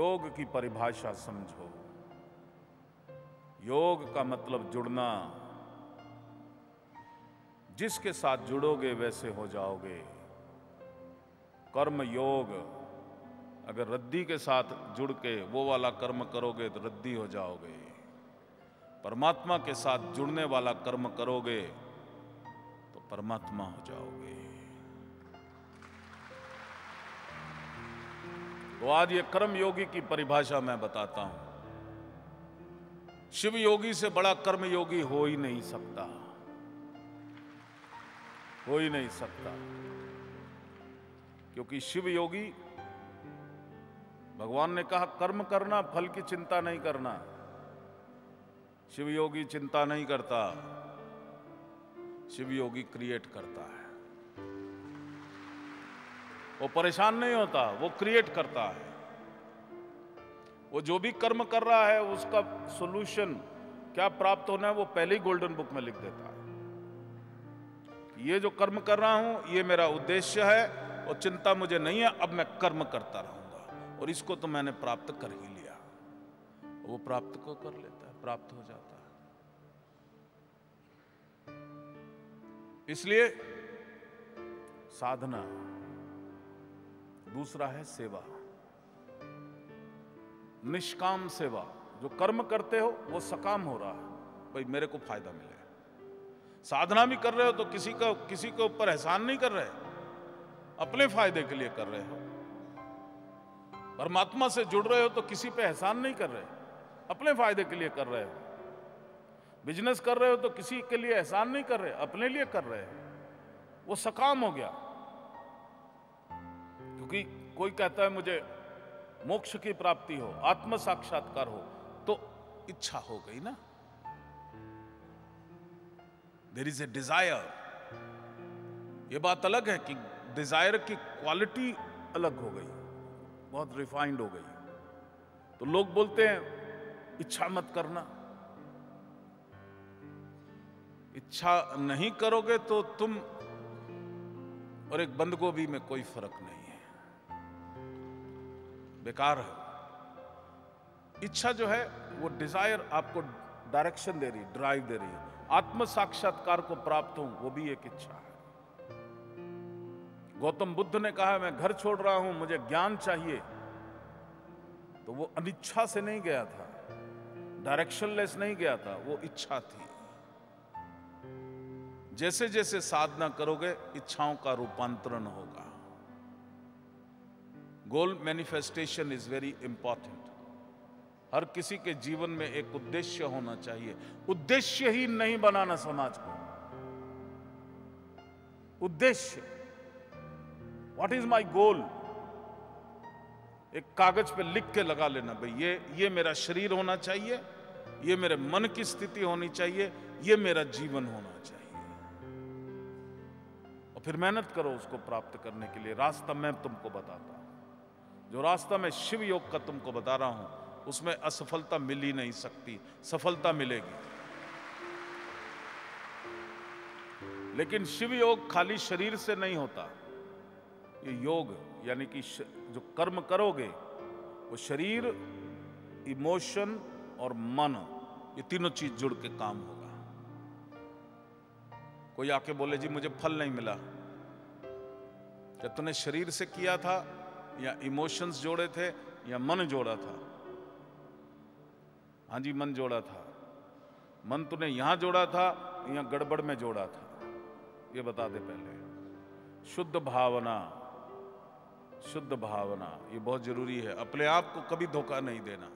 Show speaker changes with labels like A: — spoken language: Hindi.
A: योग की परिभाषा समझो। योग का मतलब जुड़ना। जिसके साथ जुड़ोगे वैसे हो जाओगे। कर्म योग, अगर रद्दी के साथ जुड़ के वो वाला कर्म करोगे तो रद्दी हो जाओगे। परमात्मा के साथ जुड़ने वाला कर्म करोगे तो परमात्मा हो जाओगे। तो आज ये कर्म योगी की परिभाषा मैं बताता हूं। शिव योगी से बड़ा कर्म योगी हो ही नहीं सकता, हो ही नहीं सकता। क्योंकि शिव योगी, भगवान ने कहा कर्म करना, फल की चिंता नहीं करना। शिव योगी चिंता नहीं करता, शिव योगी क्रिएट करता है। वो परेशान नहीं होता, वो क्रिएट करता है। वो जो भी कर्म कर रहा है उसका सॉल्यूशन क्या प्राप्त होना है वो पहले ही गोल्डन बुक में लिख देता है। ये जो कर्म कर रहा हूं ये मेरा उद्देश्य है और चिंता मुझे नहीं है, अब मैं कर्म करता रहूंगा और इसको तो मैंने प्राप्त कर ही लिया। वो प्राप्त को कर लेता है, प्राप्त हो जाता है। इसलिए साधना, दूसरा है सेवा, निष्काम सेवा। जो कर्म करते हो वो सकाम हो रहा है, भाई मेरे को फायदा मिले। साधना भी कर रहे हो तो किसी के ऊपर एहसान नहीं कर रहे, अपने फायदे के लिए कर रहे हो। परमात्मा से जुड़ रहे हो तो किसी पे एहसान नहीं कर रहे, अपने फायदे के लिए कर रहे हो। बिजनेस कर रहे हो तो किसी के लिए एहसान नहीं कर रहे, अपने लिए कर रहे हो। वो सकाम हो गया। क्योंकि कोई कहता है मुझे मोक्ष की प्राप्ति हो, आत्म साक्षात्कार हो, तो इच्छा हो गई ना। There is a desire. ये बात अलग है कि डिजायर की क्वालिटी अलग हो गई, बहुत रिफाइंड हो गई। तो लोग बोलते हैं इच्छा मत करना। इच्छा नहीं करोगे तो तुम और एक बंद गोभी में कोई फर्क नहीं है, बेकार है। इच्छा जो है वो डिजायर आपको डायरेक्शन दे रही है, ड्राइव दे रही है। आत्म साक्षात्कार को प्राप्त हूं वो भी एक इच्छा है। गौतम बुद्ध ने कहा मैं घर छोड़ रहा हूं, मुझे ज्ञान चाहिए, तो वो अनिच्छा से नहीं गया था, डायरेक्शनलेस नहीं गया था, वो इच्छा थी। जैसे जैसे साधना करोगे इच्छाओं का रूपांतरण होगा। गोल मैनिफेस्टेशन इज वेरी इंपॉर्टेंट। हर किसी के जीवन में एक उद्देश्य होना चाहिए। उद्देश्य ही नहीं बनाना समाज को। उद्देश्य, व्हाट इज माई गोल, एक कागज पे लिख के लगा लेना, भाई ये मेरा शरीर होना चाहिए, ये मेरे मन की स्थिति होनी चाहिए, ये मेरा जीवन होना चाहिए। और फिर मेहनत करो उसको प्राप्त करने के लिए। रास्ता मैं तुमको बताता हूं। जो रास्ता मैं शिव योग का तुमको बता रहा हूं उसमें असफलता मिल ही नहीं सकती, सफलता मिलेगी। लेकिन शिव योग खाली शरीर से नहीं होता। ये योग यानी कि जो कर्म करोगे वो शरीर, इमोशन और मन, ये तीनों चीज जुड़ के काम होगा। कोई आके बोले जी मुझे फल नहीं मिला, क्या तूने शरीर से किया था या इमोशंस जोड़े थे या मन जोड़ा था? हाँ जी मन जोड़ा था। मन तूने यहां जोड़ा था या गड़बड़ में जोड़ा था, ये बता दे पहले। शुद्ध भावना, शुद्ध भावना ये बहुत जरूरी है। अपने आप को कभी धोखा नहीं देना।